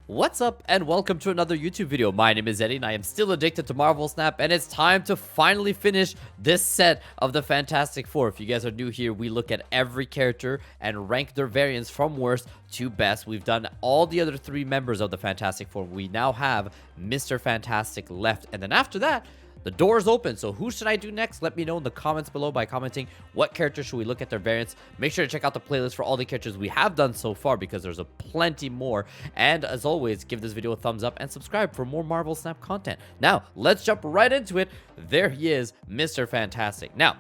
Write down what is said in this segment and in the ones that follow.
What's up and welcome to another YouTube video. My name is Eddie and I am still addicted to Marvel Snap, and it's time to finally finish this set of the Fantastic Four. If you guys are new here, we look at every character and rank their variants from worst to best. We've done all the other three members of the Fantastic Four. We now have Mr. Fantastic left, and then after that, the door is open. So who should I do next? Let me know in the comments below by commenting what character should we look at their variants. Make sure to check out the playlist for all the characters we have done so far because there's a plenty more. And as always, give this video a thumbs up and subscribe for more Marvel Snap content. Now, let's jump right into it. There he is, Mr. Fantastic. Now,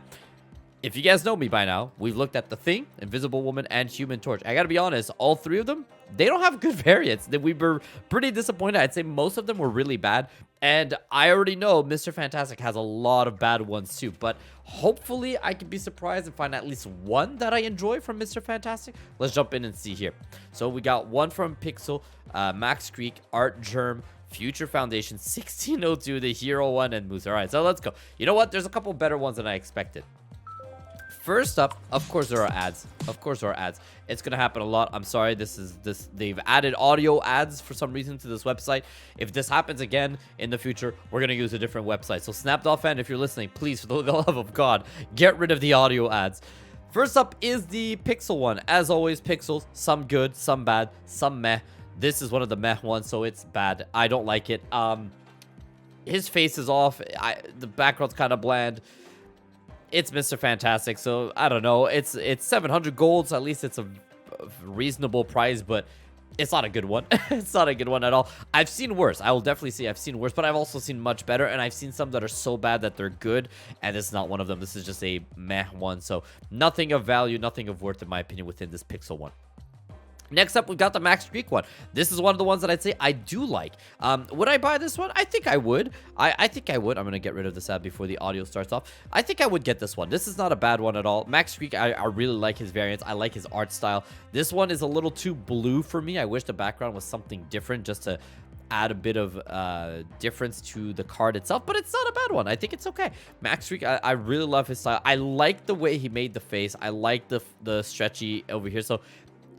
if you guys know me by now, we've looked at The Thing, Invisible Woman, and Human Torch. I gotta be honest, all three of them, they don't have good variants. We were pretty disappointed. I'd say most of them were really bad. And I already know Mr. Fantastic has a lot of bad ones too. But hopefully I can be surprised and find at least one that I enjoy from Mr. Fantastic. Let's jump in and see here. So we got one from Pixel, Max Creek, Art Germ, Future Foundation, 1602, the Hero One, and Moose. All right, so let's go. You know what? There's a couple better ones than I expected. First up, of course there are ads. Of course there are ads. It's gonna happen a lot. I'm sorry. They've added audio ads for some reason to this website. If this happens again in the future, we're gonna use a different website. So Snapdoll fan, if you're listening, please, for the love of God, get rid of the audio ads. First up is the Pixel one. As always, Pixels, some good, some bad, some meh. This is one of the meh ones, so it's bad. I don't like it. His face is off. The background's kind of bland. It's Mr. Fantastic, so I don't know. It's 700 gold, so at least it's a reasonable price, but it's not a good one. It's not a good one at all. I've seen worse. I will definitely say I've seen worse, but I've also seen much better, and I've seen some that are so bad that they're good, and this is not one of them. This is just a meh one, so nothing of value, nothing of worth, in my opinion, within this Pixel one. Next up, we've got the Max Creek one. This is one of the ones that I'd say I do like. Would I buy this one? I think I would. I think I would. I'm going to get rid of this ad before the audio starts off. I think I would get this one. This is not a bad one at all. Max Creek, I really like his variants. I like his art style. This one is a little too blue for me. I wish the background was something different just to add a bit of difference to the card itself, but it's not a bad one. I think it's okay. Max Creek, I really love his style. I like the way he made the face. I like the stretchy over here. So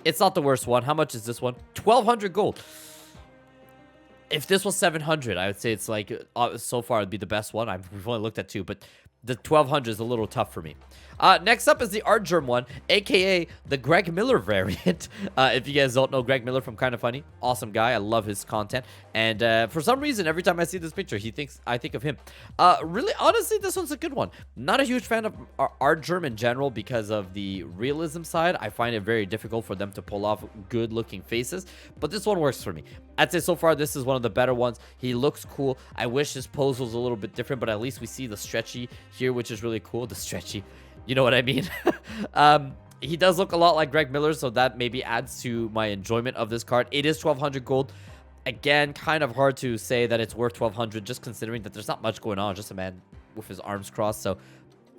it's not the worst one. How much is this one? 1,200 gold. If this was 700, I would say it's like, so far, it'd be the best one. We've only looked at two, but the 1,200 is a little tough for me. Next up is the Art Germ one, aka the Greg Miller variant. If you guys don't know Greg Miller from Kinda Funny, awesome guy. I love his content, and for some reason, every time I see this picture, I think of him. Really, honestly, this one's a good one. Not a huge fan of Art Germ in general because of the realism side. I find it very difficult for them to pull off good-looking faces, but this one works for me. I'd say so far this is one of the better ones. He looks cool. I wish his pose was a little bit different, but at least we see the stretchy here, which is really cool. The stretchy. You know what I mean? He does look a lot like Greg Miller, so that maybe adds to my enjoyment of this card. It is 1,200 gold. Again, kind of hard to say that it's worth 1,200, just considering that there's not much going on. Just a man with his arms crossed, so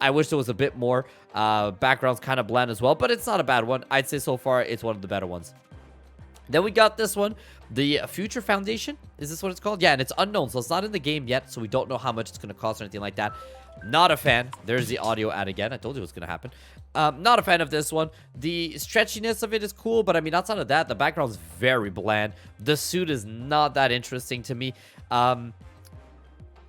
I wish there was a bit more. Background's kind of bland as well, but it's not a bad one. I'd say so far it's one of the better ones. Then we got this one, the Future Foundation. Is this what it's called? Yeah, and it's unknown, so it's not in the game yet, so we don't know how much it's going to cost or anything like that. Not a fan. There's the audio ad again. I told you it was going to happen. Not a fan of this one. The stretchiness of it is cool, but I mean, outside of that, the background's very bland. The suit is not that interesting to me.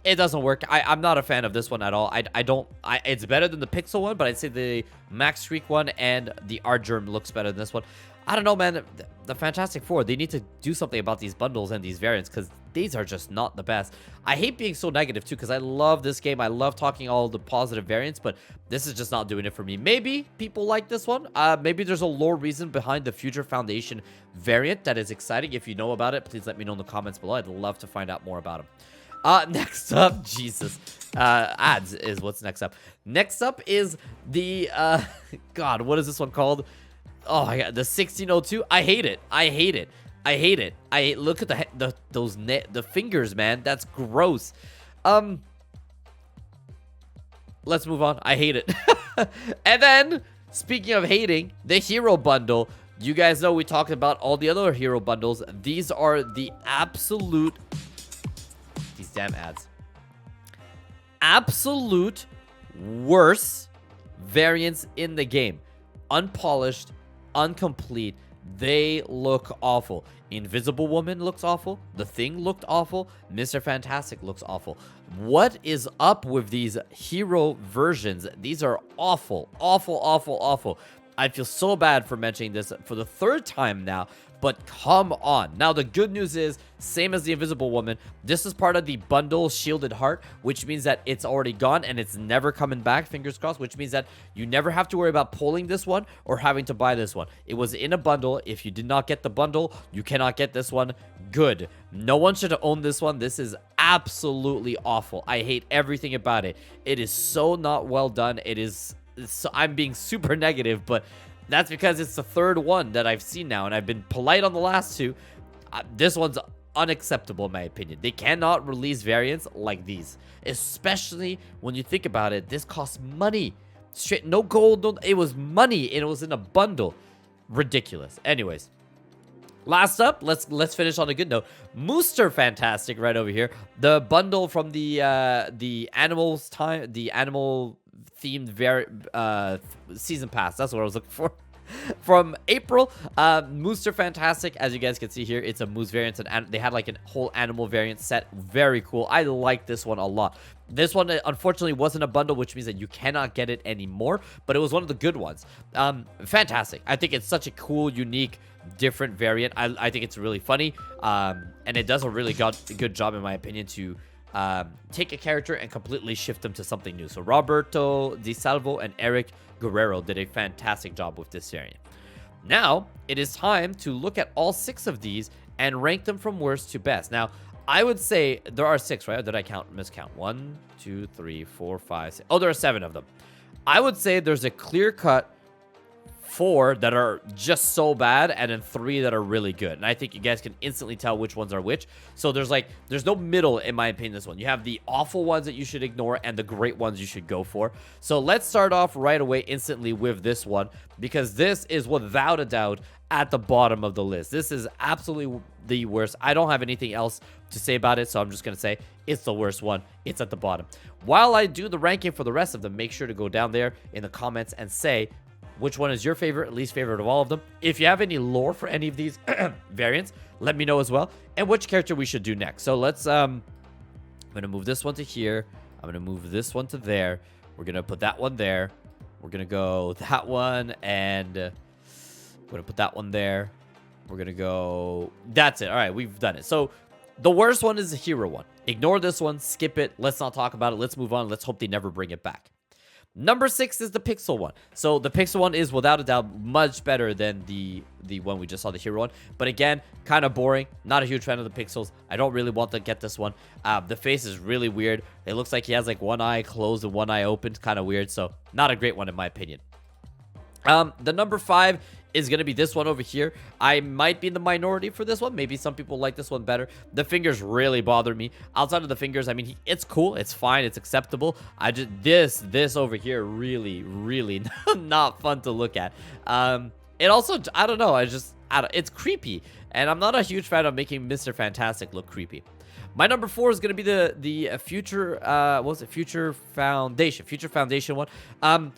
It doesn't work. I'm not a fan of this one at all. It's better than the Pixel one, but I'd say the Max Streak one and the Art Germ looks better than this one. I don't know, man. The Fantastic Four, they need to do something about these bundles and these variants because these are just not the best. I hate being so negative too because I love this game. I love talking all the positive variants, but this is just not doing it for me. Maybe people like this one. Maybe there's a lore reason behind the Future Foundation variant that is exciting. If you know about it, please let me know in the comments below. I'd love to find out more about them. Next up, Jesus. Ads is what's next up. Next up is the, God, what is this one called? Oh my God, the 1602. I hate it. I hate it. I hate it. Look at the fingers, man. That's gross. Let's move on. I hate it. And then, speaking of hating, the hero bundle. You guys know we talked about all the other hero bundles. These are the absolute... These damn ads. Absolute worst variants in the game. Unpolished, incomplete, they look awful. Invisible Woman looks awful. The Thing looked awful. Mr. Fantastic looks awful. What is up with these hero versions? These are awful, awful, awful, awful. I feel so bad for mentioning this for the third time now, but come on. Now, the good news is, same as the Invisible Woman, this is part of the bundle Shielded Heart, which means that it's already gone and it's never coming back, fingers crossed, which means that you never have to worry about pulling this one or having to buy this one. It was in a bundle. If you did not get the bundle, you cannot get this one. Good. No one should own this one. This is absolutely awful. I hate everything about it. It is so not well done. It is... So I'm being super negative, but that's because it's the third one that I've seen now, and I've been polite on the last two. This one's unacceptable in my opinion. They cannot release variants like these, especially when you think about it. This costs money. Straight, no gold, no, it was money, and it was in a bundle. Ridiculous. Anyways, last up, let's finish on a good note. Mr. Fantastic right over here. The bundle from the animal themed season pass. That's what I was looking for. From April, Mr. Fantastic, as you guys can see here, it's a moose variant, and they had like a whole animal variant set. Very cool. I like this one a lot. This one unfortunately wasn't a bundle, which means that you cannot get it anymore, but it was one of the good ones. Fantastic. I think it's such a cool, unique, different variant. I think it's really funny, and it does a really good job in my opinion to take a character and completely shift them to something new. So Roberto Di Salvo and Eric Guerrero did a fantastic job with this variant. Now it is time to look at all 6 of these and rank them from worst to best. Now I would say there are 6, right? Or did I miscount? 1, 2, 3, 4, 5, 6. Oh, there are 7 of them. I would say there's a clear-cut 4 that are just so bad, and then 3 that are really good. And I think you guys can instantly tell which ones are which. So there's no middle in my opinion. This one, you have the awful ones that you should ignore and the great ones you should go for. So let's start off right away instantly with this one, because this is without a doubt at the bottom of the list. This is absolutely the worst. I don't have anything else to say about it, so I'm just gonna say it's the worst one. It's at the bottom. While I do the ranking for the rest of them, make sure to go down there in the comments and say which one is your favorite, least favorite of all of them. If you have any lore for any of these variants, let me know as well, and which character we should do next. So let's I'm gonna move this one to here. I'm gonna move this one to there. We're gonna put that one there. We're gonna go that one, and we're gonna put that one there. We're gonna go, that's it. All right, we've done it. So the worst one is the hero one. Ignore this one, skip it. Let's not talk about it. Let's move on. Let's hope they never bring it back. Number 6 is the Pixel one. So the Pixel one is without a doubt much better than the one we just saw, the hero one. But again, kind of boring. Not a huge fan of the pixels. I don't really want to get this one. The face is really weird. It looks like he has like one eye closed and one eye open. Kind of weird. So not a great one in my opinion. The number 5 is going to be this one over here. I might be in the minority for this one. Maybe some people like this one better. The fingers really bother me. Outside of the fingers, I mean, it's cool. It's fine. It's acceptable. This over here really, really not fun to look at. It also, I don't know. It's creepy. And I'm not a huge fan of making Mr. Fantastic look creepy. My number 4 is going to be the Future, what was it? Future Foundation one.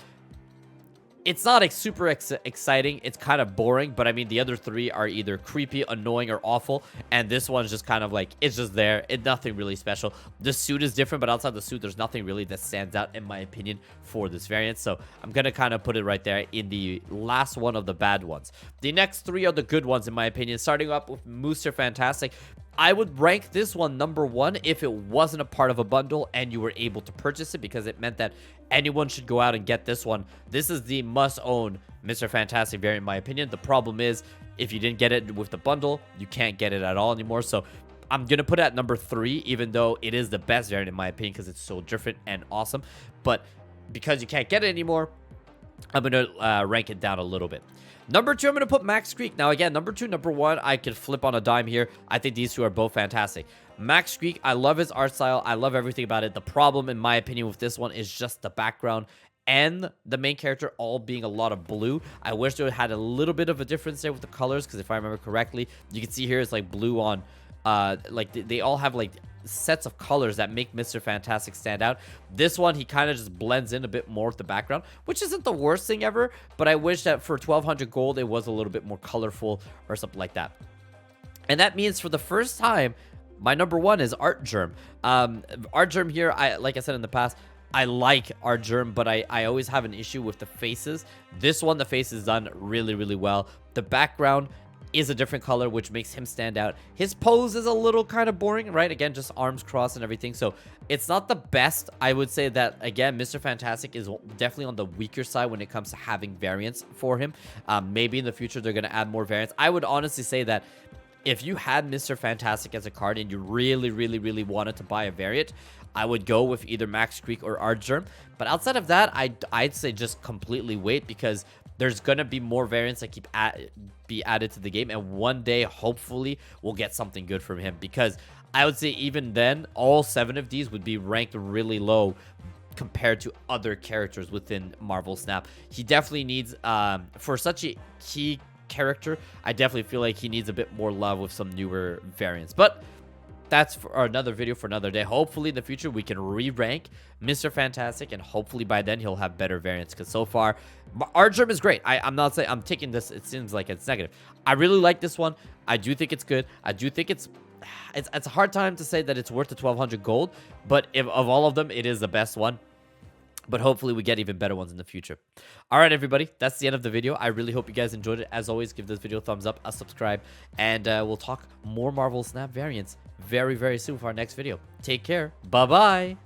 It's not super exciting. It's kind of boring, but I mean, the other 3 are either creepy, annoying, or awful, and this one's just kind of like, it's just there. It's nothing really special. The suit is different, but outside the suit, there's nothing really that stands out, in my opinion, for this variant, so I'm gonna kind of put it right there in the last one of the bad ones. The next 3 are the good ones, in my opinion, starting up with Mr. Fantastic. I would rank this one number 1 if it wasn't a part of a bundle and you were able to purchase it, because it meant that anyone should go out and get this one. This is the must-own Mr. Fantastic variant, in my opinion. The problem is, if you didn't get it with the bundle, you can't get it at all anymore. So I'm going to put it at number 3, even though it is the best variant, in my opinion, because it's so different and awesome. But because you can't get it anymore, I'm going to rank it down a little bit. Number 2, I'm going to put Max Creek. Now, again, number 2, number 1, I could flip on a dime here. I think these 2 are both fantastic. Max Creek, I love his art style. I love everything about it. The problem, in my opinion, with this one is just the background and the main character all being a lot of blue. I wish there had a little bit of a difference there with the colors, because if I remember correctly, you can see here it's like blue on, like they all have like sets of colors that make Mr. Fantastic stand out. This one, he kind of just blends in a bit more with the background, which isn't the worst thing ever, but I wish that for 1200 gold, it was a little bit more colorful or something like that. And that means for the first time, my number one is Artgerm. Artgerm here, like I said in the past, I like Artgerm, but I always have an issue with the faces. This one, the face is done really, really well. The background is a different color, which makes him stand out. His pose is a little kind of boring, right? Again, just arms crossed and everything. So it's not the best. I would say that, again, Mr. Fantastic is definitely on the weaker side when it comes to having variants for him. Maybe in the future, they're going to add more variants. I would honestly say that if you had Mr. Fantastic as a card and you really, really, really wanted to buy a variant, I would go with either Max Creek or Artgerm. But outside of that, I'd say just completely wait, because there's going to be more variants that be added to the game. And one day, hopefully, we'll get something good from him. Because I would say even then, all 7 of these would be ranked really low compared to other characters within Marvel Snap. He definitely needs, for such a key character, I definitely feel like he needs a bit more love with some newer variants. But that's for another video for another day. Hopefully in the future we can re-rank Mr. Fantastic, and hopefully by then he'll have better variants, because so far Artgerm is great. I'm not saying I'm taking this, it seems like it's negative. I really like this one. I do think it's good. I do think it's a hard time to say that it's worth the 1200 gold, but if of all of them, it is the best one. But hopefully we get even better ones in the future. All right, everybody, that's the end of the video. I really hope you guys enjoyed it. As always, give this video a thumbs up, a subscribe, and we'll talk more Marvel Snap variants very, very soon for our next video. Take care. Bye-bye.